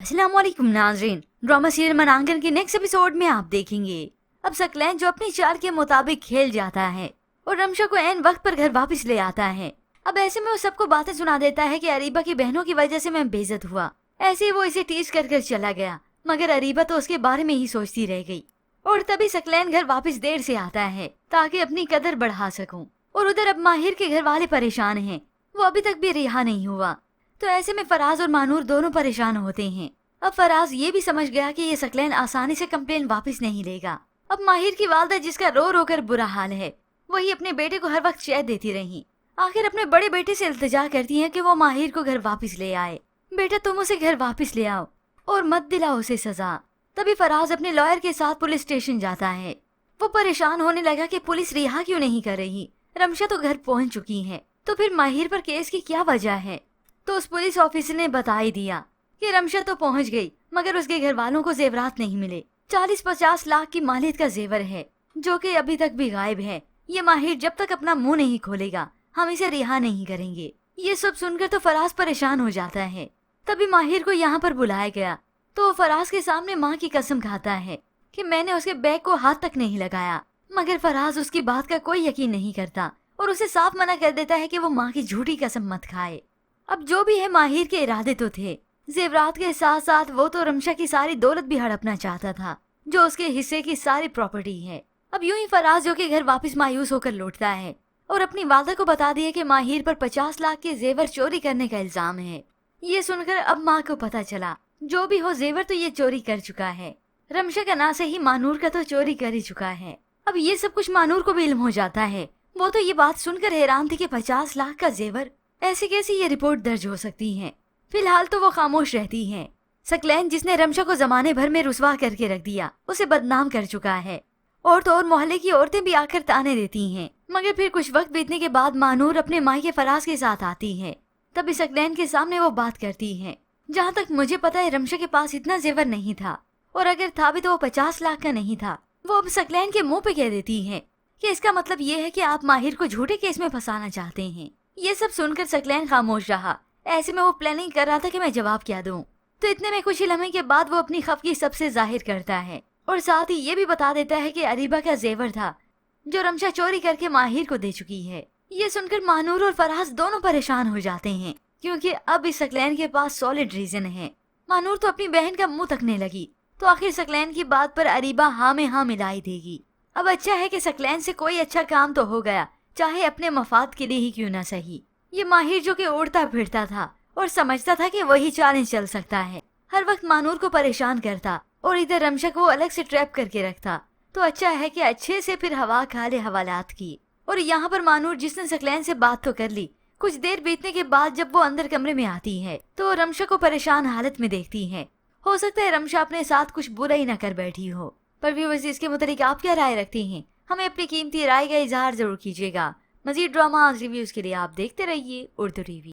अस्सलाम वालेकुम नाज़रीन, ड्रामा सीरियल मनांगन के नेक्स्ट एपिसोड में आप देखेंगे अब सकलैन जो अपनी चाल के मुताबिक खेल जाता है और रमशा को ऐन वक्त पर घर वापस ले आता है। अब ऐसे में वो सबको बातें सुना देता है कि अरीबा की बहनों की वजह से मैं बेइज्जत हुआ। ऐसे ही वो इसे टीज कर चला गया, मगर अरीबा तो उसके बारे में ही सोचती रह गई। और तभी सकलैन घर वापस देर से आता है ताकि अपनी कदर बढ़ा सकूं। और उधर अब माहिर के घर वाले परेशान हैं, वो अभी तक भी रिहा नहीं हुआ। तो ऐसे में फराज और मानूर दोनों परेशान होते हैं। अब फराज ये भी समझ गया कि ये सकलैन आसानी से कंप्लेन वापस नहीं लेगा। अब माहिर की वालदा जिसका रो रो कर बुरा हाल है, वही अपने बेटे को हर वक्त शहद देती रही। आखिर अपने बड़े बेटे से इल्तिजा करती है कि वो माहिर को घर वापस ले आए। बेटा तुम उसे घर वापस ले आओ और मत दिलाओ उसे सजा। तभी फराज अपने लॉयर के साथ पुलिस स्टेशन जाता है। वो परेशान होने लगा कि पुलिस रिहा क्यों नहीं कर रही, रमशा तो घर पहुंच चुकी है, तो फिर माहिर पर केस की क्या वजह है। तो उस पुलिस ऑफिसर ने बता ही दिया कि रमशा तो पहुंच गई, मगर उसके घर वालों को जेवरात नहीं मिले। 40-50 लाख की मालियत का जेवर है जो कि अभी तक भी गायब है। ये माहिर जब तक अपना मुंह नहीं खोलेगा हम इसे रिहा नहीं करेंगे। ये सब सुनकर तो फराज परेशान हो जाता है। तभी माहिर को यहाँ पर बुलाया गया तो वो फराज के सामने माँ की कसम खाता है कि मैंने उसके बैग को हाथ तक नहीं लगाया। मगर फराज उसकी बात का कोई यकीन नहीं करता और उसे साफ मना कर देता है कि वो माँ की झूठी कसम मत खाए। अब जो भी है माहिर के इरादे तो थे, जेवरात के साथ साथ वो तो रमशा की सारी दौलत भी हड़पना चाहता था जो उसके हिस्से की सारी प्रॉपर्टी है। अब यूं ही फराज जो के घर वापस मायूस होकर लौटता है और अपनी वालदा को बता दिया कि माहिर पर 50 लाख के जेवर चोरी करने का इल्जाम है। ये सुनकर अब माँ को पता चला जो भी हो जेवर तो ये चोरी कर चुका है। रमशा का ना सही मानूर का तो चोरी कर ही चुका है। अब ये सब कुछ मानूर को भी इल्म हो जाता है। वो तो ये बात सुनकर हैरान थी कि 50 लाख का जेवर, ऐसे कैसे ये रिपोर्ट दर्ज हो सकती है। फिलहाल तो वो खामोश रहती है। सकलैन जिसने रमशा को जमाने भर में रुसवा करके रख दिया, उसे बदनाम कर चुका है। और तो और मोहल्ले की औरतें भी आकर ताने देती हैं। मगर फिर कुछ वक्त बीतने के बाद मानूर अपने मायके फराज के साथ आती है। तभी सकलैन के सामने वो बात करती है, जहाँ तक मुझे पता है रमशा के पास इतना जेवर नहीं था, और अगर था भी तो वो 50 लाख का नहीं था। वो अब सकलैन के मुंह पे कह देती है कि इसका मतलब ये है कि आप माहिर को झूठे केस में फंसाना चाहते हैं। ये सब सुनकर सकलैन खामोश रहा। ऐसे में वो प्लानिंग कर रहा था कि मैं जवाब क्या दूं। तो इतने में कुछ ही लम्हे के बाद वो अपनी खफगी सबसे जाहिर करता है और साथ ही ये भी बता देता है कि अरीबा का जेवर था जो रमशा चोरी करके माहिर को दे चुकी है। ये सुनकर मानूर और फराज दोनों परेशान हो जाते हैं, क्योंकि अब इस सकलैन के पास सॉलिड रीजन है। मानूर तो अपनी बहन का मुंह तकने लगी, तो आखिर सकलैन की बात पर अरीबा हाँ में हाँ मिलाई देगी। अब अच्छा है कि सकलैन से कोई अच्छा काम तो हो गया, चाहे अपने मफाद के लिए ही क्यों ना सही। ये माहिर जो कि उड़ता फिरता था और समझता था कि वही चैलेंज चल सकता है, हर वक्त मानूर को परेशान करता और इधर रमशा को अलग से ट्रैप करके रखता। तो अच्छा है कि अच्छे से फिर हवा खा ले हवालात की। और यहाँ पर मानूर जिसने सकलैन से बात तो कर ली, कुछ देर बीतने के बाद जब वो अंदर कमरे में आती है तो रमशा को परेशान हालत में देखती है। हो सकता है रमशा अपने साथ कुछ बुरा ही न कर बैठी हो। पर व्यूअर्स, इसके मुताबिक आप क्या राय रखती हैं? हमें अपनी कीमती राय का इजहार जरूर कीजिएगा। मजीद ड्रामा रिव्यूज के लिए आप देखते रहिए उर्दू टीवी।